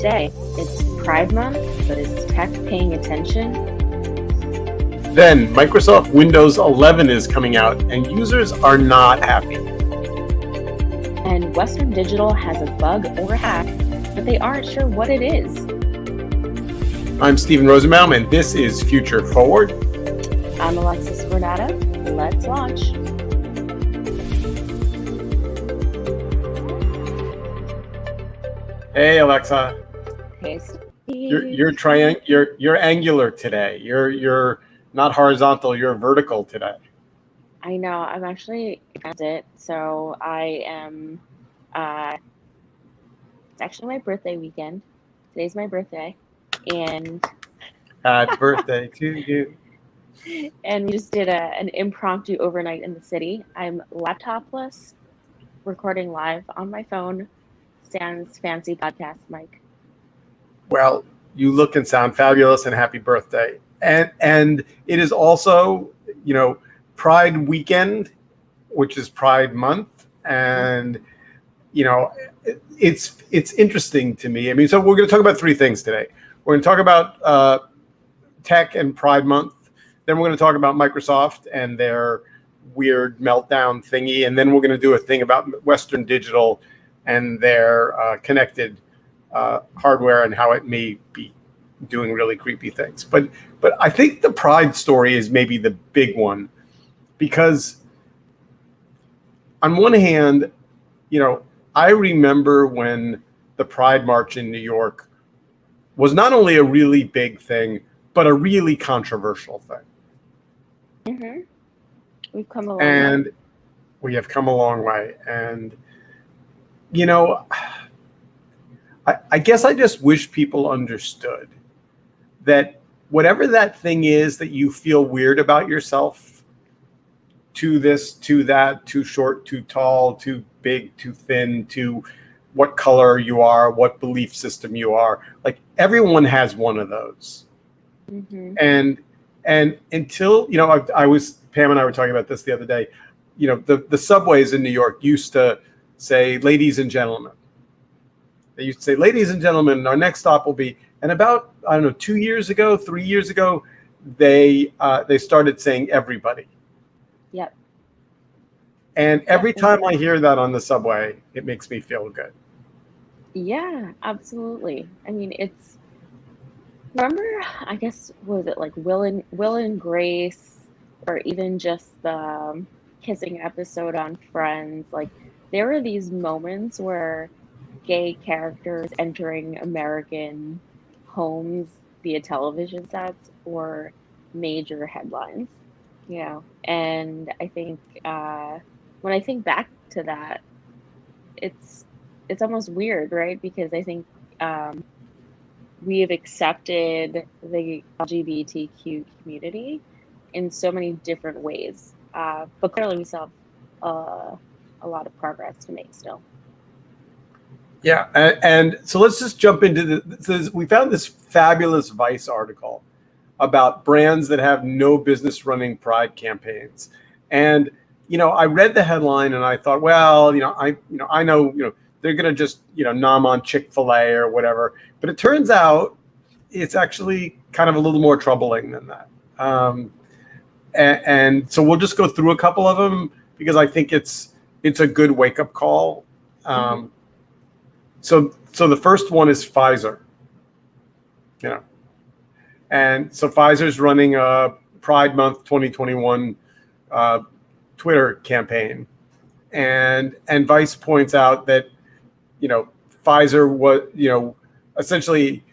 day. It's Pride Month, but is tech paying attention? Then Microsoft Windows 11 is coming out and users are not happy. And Western Digital has a bug or hack, but they aren't sure what it is. I'm Stephen Rosenbaum, and this is Future Forward. I'm Alexis Granata. Let's launch. Hey, Alexa. Hey, Steve. You're angular today. You're not horizontal. You're vertical today. I know. I'm actually against it. So I am. It's actually my birthday weekend. Today's my birthday, and Happy birthday to you. And we just did an impromptu overnight in the city. I'm laptopless, recording live on my phone. Sans fancy podcast mic. Well, you look and sound fabulous, and happy birthday. And it is also, Pride weekend, which is Pride month, and it's interesting to me. I mean, so we're going to talk about three things today. We're going to talk about tech and Pride month. Then we're going to talk about Microsoft and their weird meltdown thingy, and then we're going to do a thing about Western Digital and their connected hardware and how it may be doing really creepy things. But I think the Pride story is maybe the big one, because on one hand, I remember when the Pride March in New York was not only a really big thing, but a really controversial thing. Mm-hmm. We've come a long And way. we have come a long way. And, I guess I just wish people understood that whatever that thing is that you feel weird about yourself, to this, to that, too short, too tall, too big, too thin, to what color you are, what belief system you are, like everyone has one of those. Mm-hmm. And until, Pam and I were talking about this the other day, the subways in New York used to say, ladies and gentlemen. They used to say, ladies and gentlemen, our next stop will be, and about, 3 years ago, they started saying everybody. Yep. And every time I hear that on the subway, it makes me feel good. Yeah, absolutely. I mean, remember, I guess, was it like Will and Grace, or even just the kissing episode on Friends? Like, there were these moments where gay characters entering American homes via television sets or major headlines, and I think when I think back to that, it's almost weird, right? Because I think we have accepted the LGBTQ community in so many different ways, but clearly we still have a lot of progress to make still. Yeah, and so let's just jump into we found this fabulous Vice article about brands that have no business running Pride campaigns. And, I read the headline and I thought, well, I know, they're going to just, nom on Chick-fil-A or whatever. But it turns out it's actually kind of a little more troubling than that. And so we'll just go through a couple of them because I think it's a good wake-up call. So the first one is Pfizer. And so Pfizer's running a Pride Month 2021 Twitter campaign, and Vice points out that Pfizer was essentially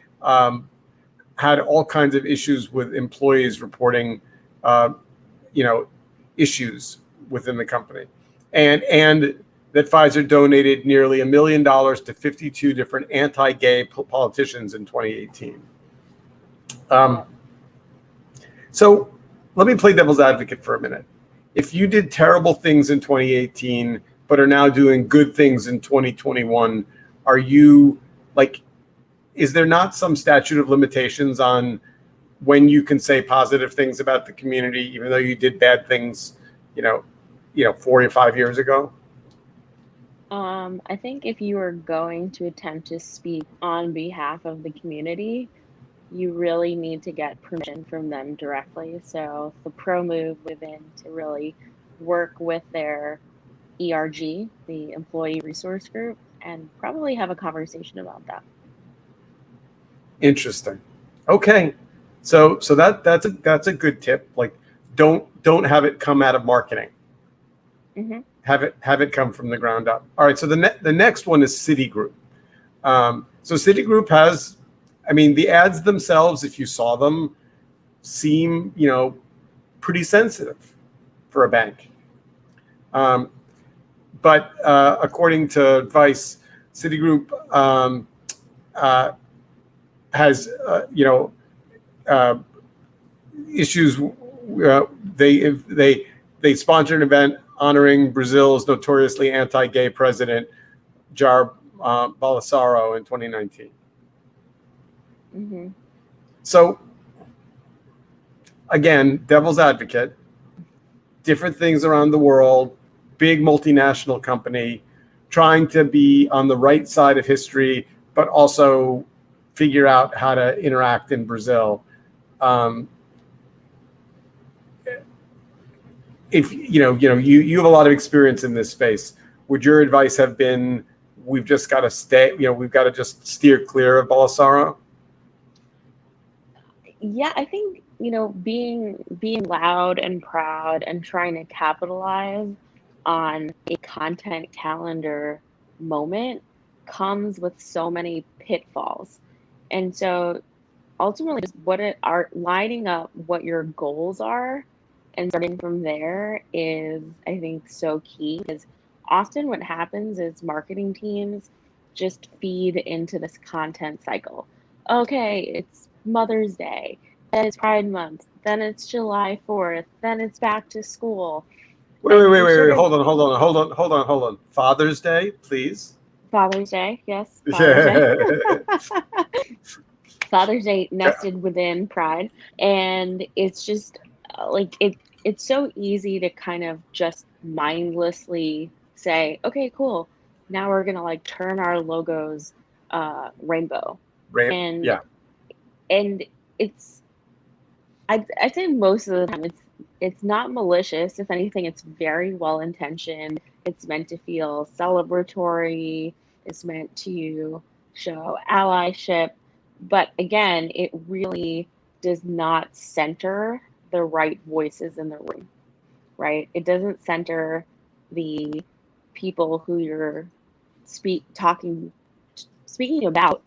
had all kinds of issues with employees reporting issues within the company, and that Pfizer donated nearly $1 million to 52 different anti-gay politicians in 2018. So let me play devil's advocate for a minute. If you did terrible things in 2018, but are now doing good things in 2021, are you is there not some statute of limitations on when you can say positive things about the community, even though you did bad things, 4 or 5 years ago? I think if you are going to attempt to speak on behalf of the community, you really need to get permission from them directly. So the pro move within to really work with their ERG, the employee resource group, and probably have a conversation about that. Interesting. Okay. So that's a good tip. Like, don't have it come out of marketing. Hmm. Have it come from the ground up. All right. So the next one is Citigroup. So Citigroup has, I mean, the ads themselves, if you saw them, seem, pretty sensitive for a bank. But according to Vice, Citigroup has, issues. They sponsored an event honoring Brazil's notoriously anti-gay president Jair Bolsonaro in 2019. Hmm. So again, devil's advocate, different things around the world, big multinational company, trying to be on the right side of history, but also figure out how to interact in Brazil. If you have a lot of experience in this space, would your advice have been, we've just got to stay, we've got to just steer clear of Bolsonaro? Yeah, I think, being loud and proud and trying to capitalize on a content calendar moment comes with so many pitfalls. And so ultimately just what it are lining up what your goals are and starting from there is, I think, so key, because often what happens is marketing teams just feed into this content cycle. Okay, it's Mother's Day, then it's Pride Month, then it's July 4th, then it's back to school. And you're sort Wait. of Hold on. Father's Day, please. Father's Day, yes, Father's Day. Yeah. Father's Day nested within Pride, and it's just like it's so easy to kind of just mindlessly say, okay, cool, now we're gonna like turn our logos rainbow. and Yeah. and it's I'd say most of the time it's not malicious. If anything, it's very well intentioned. It's meant to feel celebratory. It's meant to show allyship. But again, it really does not center the right voices in the room, right? It doesn't center the people who you're speaking about,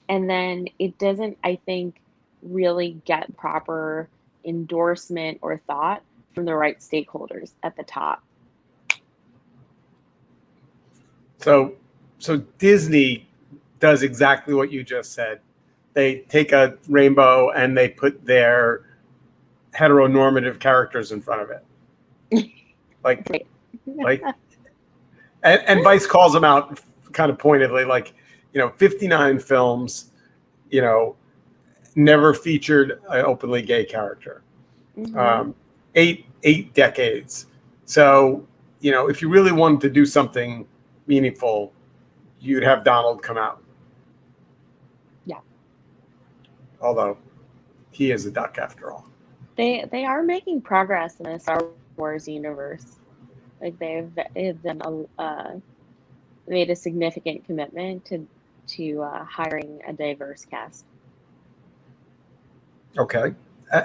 and then it doesn't, I think, really get proper endorsement or thought from the right stakeholders at the top. So Disney does exactly what you just said. They take a rainbow and they put their heteronormative characters in front of it. Like, Right. like, and Vice calls them out kind of pointedly, like, 59 films, never featured an openly gay character. Mm-hmm. Eight decades. So, if you really wanted to do something meaningful, you'd have Donald come out. Yeah. Although he is a duck after all. They are making progress in the Star Wars universe. Like they've done made a significant commitment to hiring a diverse cast. Okay.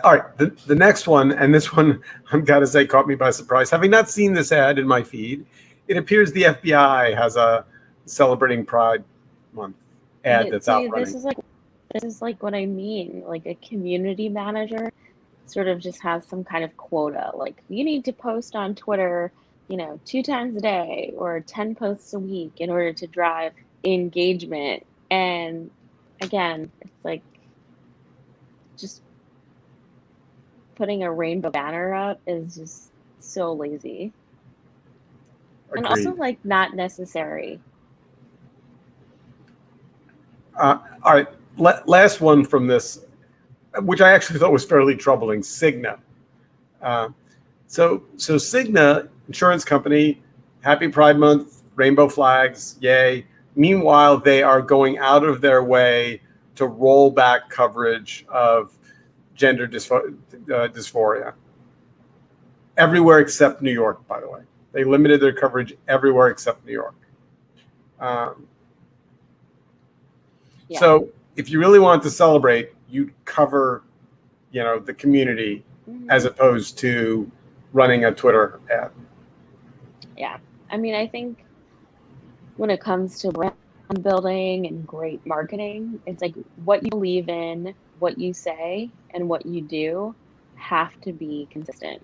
All right. The next one, and this one, I've got to say, caught me by surprise. Having not seen this ad in my feed, it appears the FBI has a celebrating Pride Month ad that's out running. This is like what I mean. Like a community manager sort of just has some kind of quota. Like you need to post on Twitter, 2 times a day or 10 posts a week in order to drive engagement. And again, it's like just putting a rainbow banner out is just so lazy. Agreed. And also like not necessary. All right. Last one from this, which I actually thought was fairly troubling, Cigna. So Cigna, insurance company, happy Pride Month, rainbow flags, yay. Meanwhile, they are going out of their way to roll back coverage of gender dysphoria. Everywhere except New York, by the way. They limited their coverage everywhere except New York. So if you really want to celebrate, you'd cover, the community as opposed to running a Twitter ad. Yeah. I mean, I think when it comes to brand building and great marketing, it's like what you believe in, what you say, and what you do have to be consistent.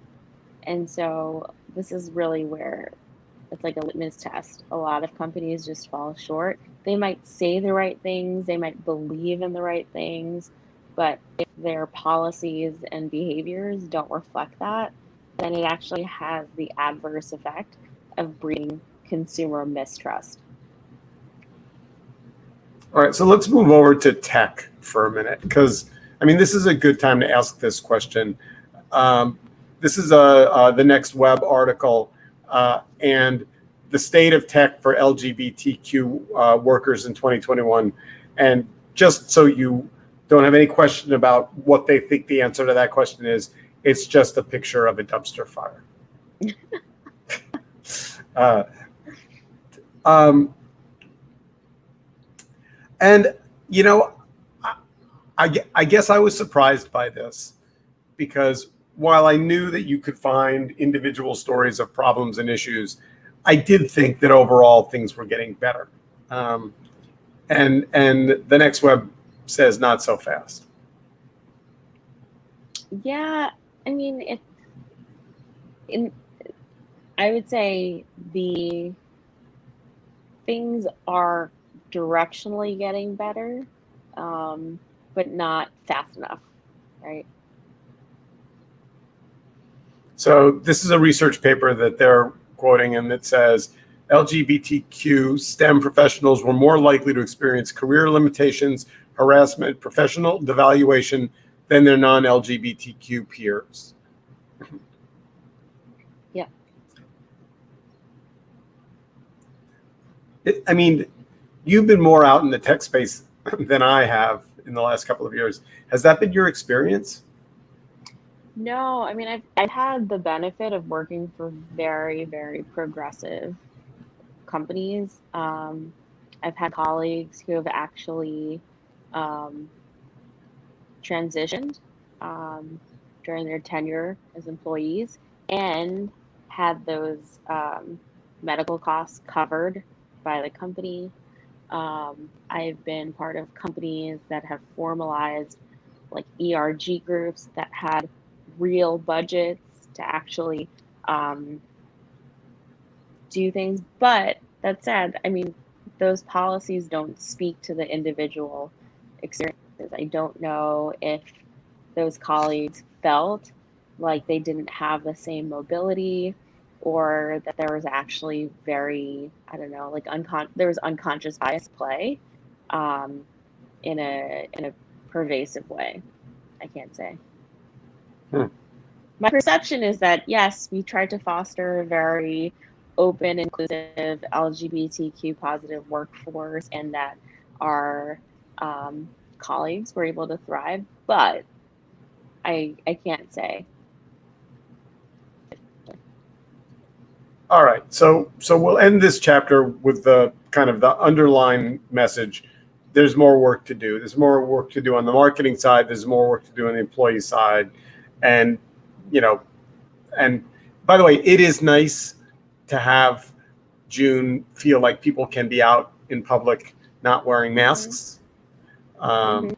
And so this is really where it's like a litmus test. A lot of companies just fall short. They might say the right things, they might believe in the right things, but if their policies and behaviors don't reflect that, then it actually has the adverse effect of breeding consumer mistrust. All right, so let's move over to tech for a minute, because this is a good time to ask this question. This is the Next Web article, and the state of tech for LGBTQ workers in 2021. And just so you don't have any question about what they think the answer to that question is, it's just a picture of a dumpster fire. And, I guess I was surprised by this, because while I knew that you could find individual stories of problems and issues, I did think that overall things were getting better. And the Next Web says not so fast. Yeah, I mean, I would say the things are directionally getting better, but not fast enough, right? So this is a research paper that they're quoting, and it says LGBTQ STEM professionals were more likely to experience career limitations, harassment, professional devaluation than their non-LGBTQ peers. Yeah. You've been more out in the tech space than I have in the last couple of years. Has that been your experience? No, I mean, I've had the benefit of working for very, very progressive companies. I've had colleagues who have actually transitioned during their tenure as employees and had those medical costs covered by the company. I've been part of companies that have formalized like ERG groups that had real budgets to actually do things. But that said, I mean, those policies don't speak to the individual experiences. I don't know if those colleagues felt like they didn't have the same mobility, or that there was actually very, I don't know, like there was unconscious bias play in a pervasive way. I can't say. My perception is that, yes, we tried to foster a very open, inclusive, LGBTQ positive workforce, and that our colleagues were able to thrive, but I can't say. All right, so we'll end this chapter with the kind of the underlying message. There's more work to do. There's more work to do on the marketing side. There's more work to do on the employee side. And, and by the way, it is nice to have June feel like people can be out in public not wearing masks. And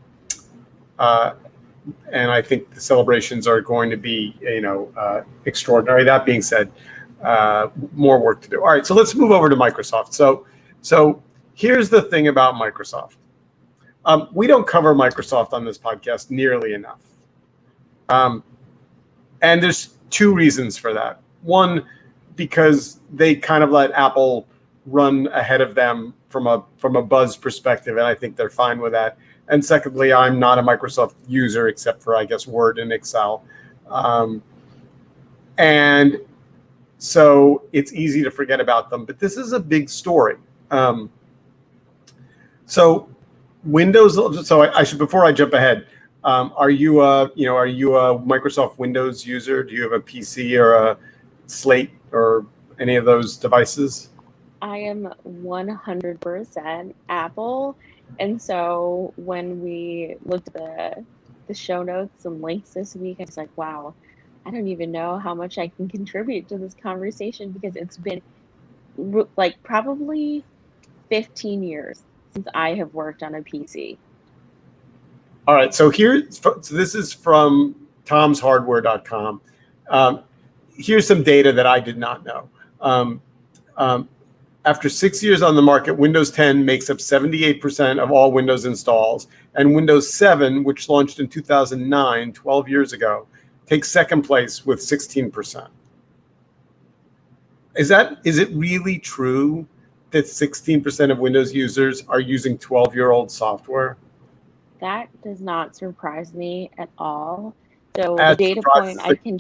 I think the celebrations are going to be, extraordinary. That being said, more work to do. All right, so let's move over to Microsoft. So here's the thing about Microsoft. We don't cover Microsoft on this podcast nearly enough. And there's two reasons for that. One, because they kind of let Apple run ahead of them from a buzz perspective, and I think they're fine with that. And secondly, I'm not a Microsoft user except for, I guess, Word and Excel. And So it's easy to forget about them. But this is a big story. So Windows. So I should, before I jump ahead, are you a Microsoft Windows user? Do you have a PC or a Slate or any of those devices? I am 100% Apple. And so when we looked at the show notes and links this week, I was like, wow, I don't even know how much I can contribute to this conversation because it's been like probably 15 years since I have worked on a PC. All right, so this is from tomshardware.com. Here's some data that I did not know. After 6 years on the market, Windows 10 makes up 78% of all Windows installs, and Windows 7, which launched in 2009, 12 years ago, takes second place with 16%. Is it really true that 16% of Windows users are using 12-year-old software? That does not surprise me at all. So the That data point surprises I me. can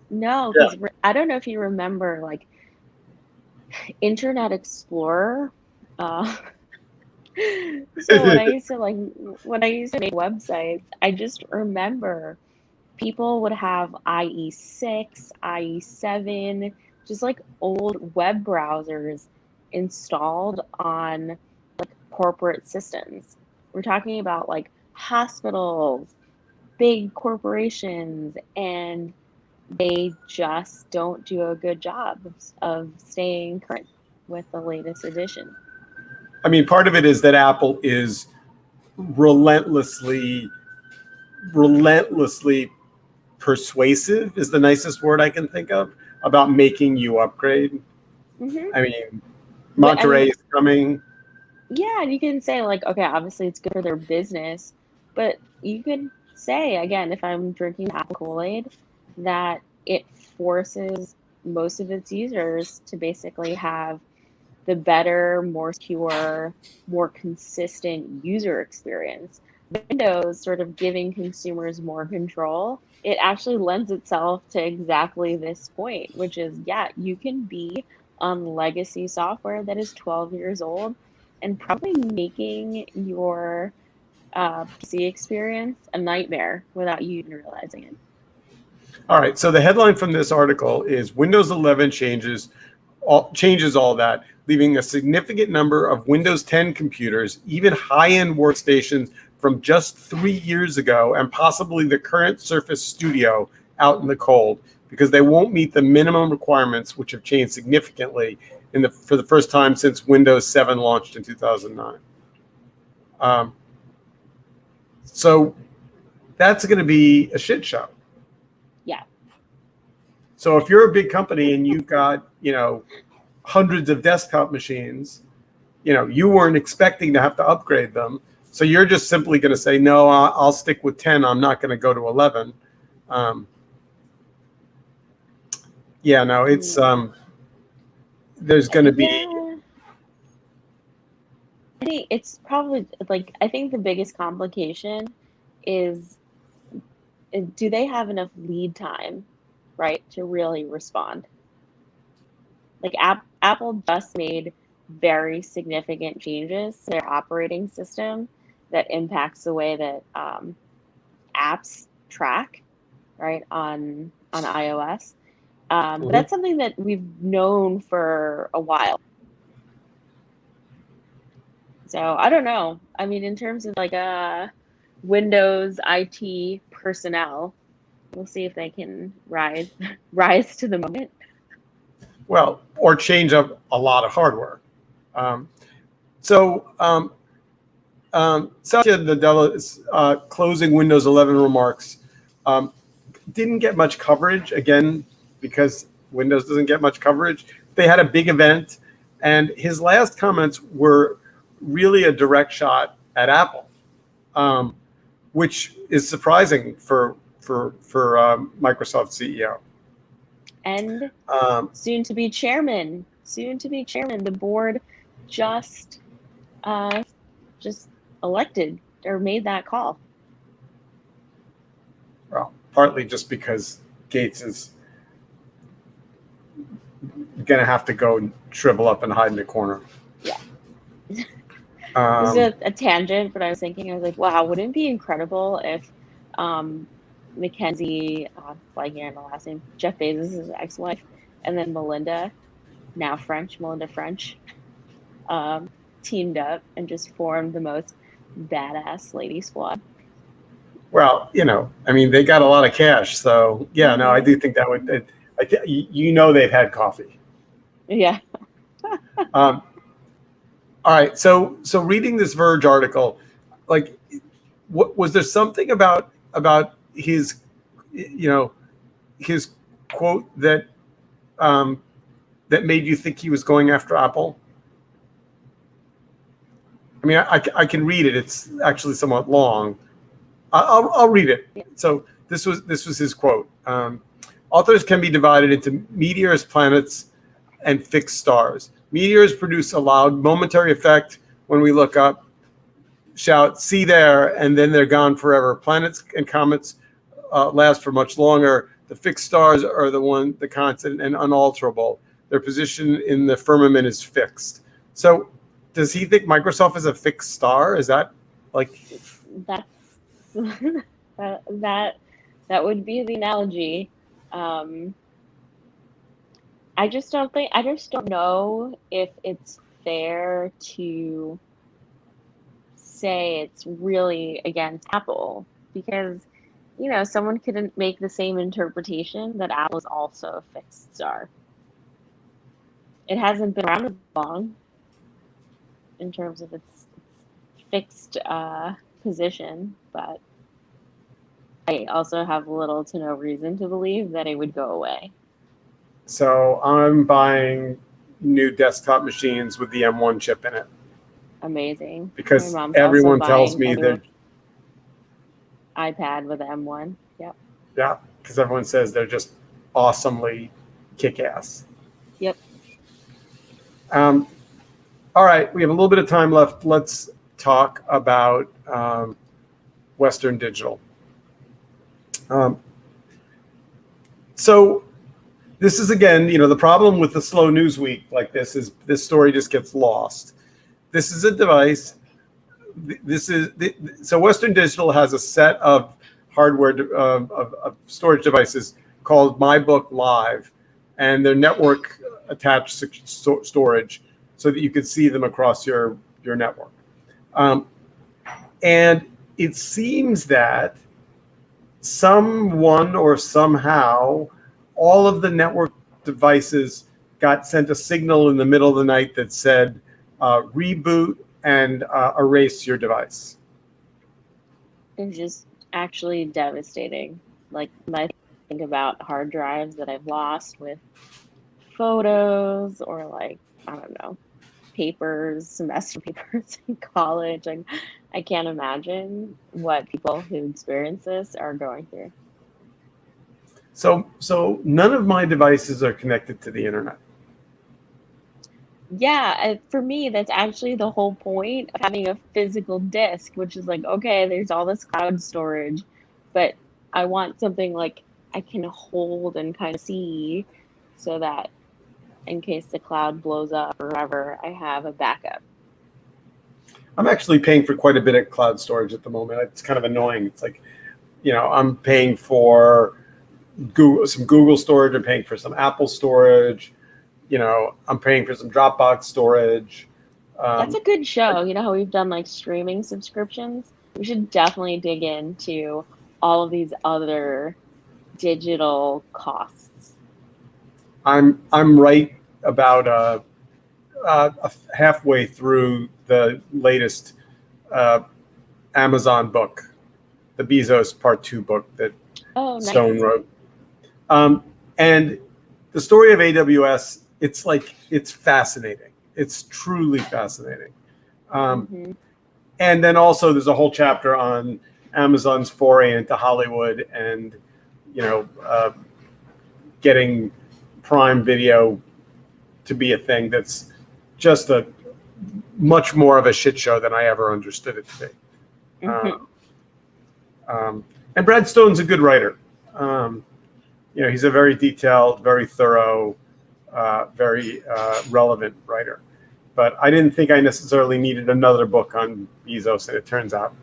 no, Yeah. because I don't know if you remember like Internet Explorer. So when I used to make websites, I just remember people would have IE6, IE7, just like old web browsers installed on like corporate systems. We're talking about like hospitals, big corporations, and they just don't do a good job of staying current with the latest edition. I mean, part of it is that Apple is relentlessly persuasive is the nicest word I can think of about making you upgrade. Hmm. I mean, But I mean, Monterey is coming. yeah, you can say like, okay, obviously it's good for their business, but you could say again, if I'm drinking Apple Kool-Aid, that it forces most of its users to basically have the better, more secure, more consistent user experience. Windows sort of giving consumers more control, it actually lends itself to exactly this point, which is, yeah, you can be on legacy software that is 12 years old and probably making your PC experience a nightmare without you even realizing it. All right. So the headline from this article is Windows 11 changes all that, leaving a significant number of Windows 10 computers, even high-end workstations from just 3 years ago, and possibly the current Surface Studio out in the cold because they won't meet the minimum requirements, which have changed significantly for the first time since Windows 7 launched in 2009. So that's going to be a shit show. Yeah. So if you're a big company and you've got, hundreds of desktop machines, you weren't expecting to have to upgrade them. So you're just simply going to say, no, I'll stick with 10. I'm not going to go to 11. It's there's going to be. Yeah. I think it's probably like, I think the biggest complication is do they have enough lead time, right, to really respond? Like Apple just made very significant changes to their operating system that impacts the way that apps track, right, on iOS. But that's something that we've known for a while. So I don't know. I mean, in terms of like Windows IT personnel, we'll see if they can rise to the moment. Well, or change up a lot of hardware. Satya Nadella's closing Windows 11 remarks didn't get much coverage, again, because Windows doesn't get much coverage. They had a big event, and his last comments were really a direct shot at Apple, which is surprising for Microsoft CEO. And soon to be chairman. The board just elected or made that call. Well, partly just because Gates is gonna have to go shrivel up and hide in a corner. Yeah. This is a tangent, but I was like, wow, wouldn't it be incredible if Mackenzie, like the last name, Jeff Bezos' ex-wife, and then Melinda French, teamed up and just formed the most badass lady squad. Well, I mean, they got a lot of cash, so yeah. No, I do think that would. They've had coffee. Yeah. All right. So reading this Verge article, like, what was there something about his, his quote that that made you think he was going after Apple? I mean, I can read it. It's actually somewhat long. I'll read it. So this was his quote. Authors can be divided into meteors, planets, and fixed stars. Meteors produce a loud momentary effect when we look up, shout, "See there," and then they're gone forever. Planets and comets last for much longer. The fixed stars are the constant and unalterable. Their position in the firmament is fixed. So does he think Microsoft is a fixed star? Is that like... That's that would be the analogy. I just don't know if it's fair to say it's really against Apple, because someone couldn't make the same interpretation that Apple is also a fixed star. It hasn't been around as long in terms of its fixed position, but I also have little to no reason to believe that it would go away. So I'm buying new desktop machines with the M1 chip in it. Amazing. Because everyone tells me that iPad with the M1. Yep. Yeah, because everyone says they're just awesomely kick-ass. Yep. All right, we have a little bit of time left. Let's talk about Western Digital. So this is, again, the problem with the slow news week like this is this story just gets lost. This is a device. So Western Digital has a set of hardware of storage devices called MyBook Live, and they're network attached storage so that you can see them across your network. And it seems that someone or somehow all of the network devices got sent a signal in the middle of the night that said reboot and erase your device. It's just actually devastating. Like, when I think about hard drives that I've lost with photos or, like, I don't know, papers, semester papers in college, like, I can't imagine what people who experience this are going through. So none of my devices are connected to the internet. Yeah, for me, that's actually the whole point of having a physical disk, which is like, okay, there's all this cloud storage, but I want something like I can hold and kind of see, so that in case the cloud blows up or whatever, I have a backup. I'm actually paying for quite a bit of cloud storage at the moment. It's kind of annoying. It's like, I'm paying for some Google storage. I'm paying for some Apple storage. I'm paying for some Dropbox storage. That's a good show. You know how we've done like streaming subscriptions? We should definitely dig into all of these other digital costs. I'm right about halfway through the latest Amazon book, the Bezos Part 2 book that Stone wrote. And the story of AWS, it's fascinating. It's truly fascinating. And then also there's a whole chapter on Amazon's foray into Hollywood and, getting Prime Video to be a thing that's just a much more of a shit show than I ever understood it to be. And Brad Stone's a good writer. He's a very detailed, very thorough, very relevant writer. But I didn't think I necessarily needed another book on Bezos, and it turns out,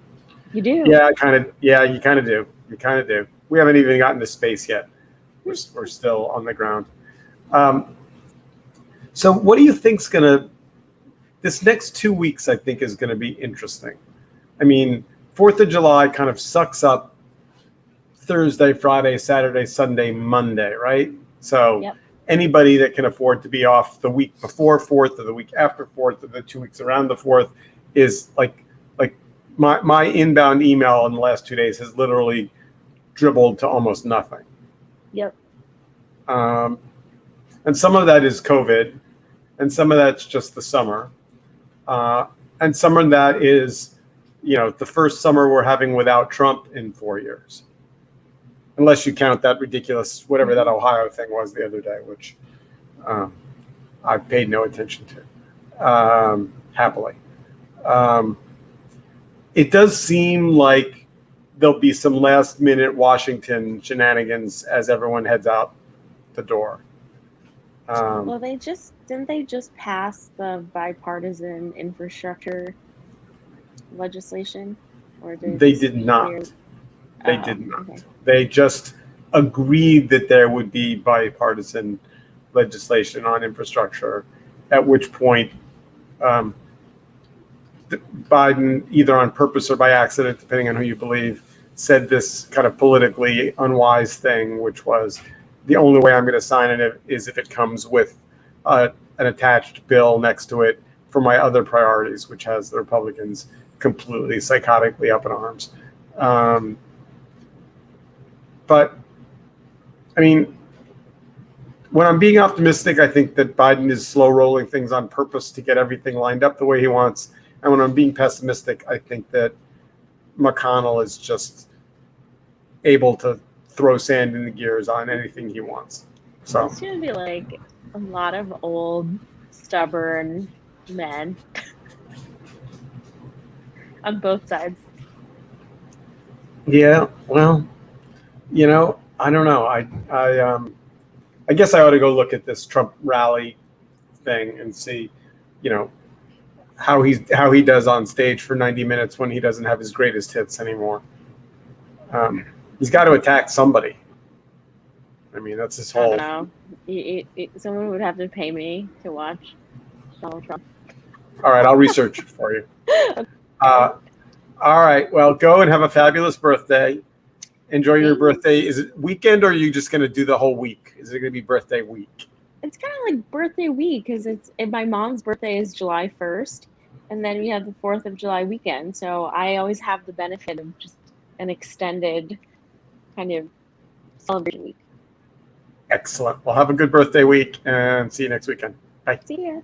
You do. yeah, you kind of do. You kind of do. We haven't even gotten to space yet. We're still on the ground. So what do you think's this next 2 weeks, I think, is gonna be interesting. I mean, 4th of July kind of sucks up Thursday, Friday, Saturday, Sunday, Monday, right? So Yep. anybody that can afford to be off the week before 4th or the week after 4th or the 2 weeks around the 4th is like my inbound email in the last 2 days has literally dribbled to almost nothing. Yep. And some of that is COVID, and some of that's just the summer. And some of that is, the first summer we're having without Trump in 4 years. Unless you count that ridiculous, whatever that Ohio thing was the other day, which I paid no attention to, happily. It does seem like there'll be some last minute Washington shenanigans as everyone heads out the door. Well, didn't they just pass the bipartisan infrastructure legislation? Or They did not. They Oh, did not. okay. They just agreed that there would be bipartisan legislation on infrastructure, at which point Biden, either on purpose or by accident, depending on who you believe, said this kind of politically unwise thing, which was the only way I'm going to sign it is if it comes with an attached bill next to it for my other priorities, which has the Republicans completely psychotically up in arms. But I mean, when I'm being optimistic, I think that Biden is slow rolling things on purpose to get everything lined up the way he wants. And when I'm being pessimistic, I think that McConnell is just able to throw sand in the gears on anything he wants. So It's going to be like a lot of old, stubborn men on both sides. yeah, well, I don't know. I guess I ought to go look at this Trump rally thing and see, how he does on stage for 90 minutes when he doesn't have his greatest hits anymore. He's got to attack somebody. I mean, that's his I whole. don't know. Someone would have to pay me to watch Donald Trump. All right, I'll research it for you. All right, well, go and have a fabulous birthday. Enjoy your birthday. Is it weekend, or are you just going to do the whole week? Is it going to be birthday week? It's kind of like birthday week because my mom's birthday is July 1st, and then we have the 4th of July weekend. So I always have the benefit of just an extended kind of celebration week. Excellent. Well, have a good birthday week, and see you next weekend. Bye. See ya.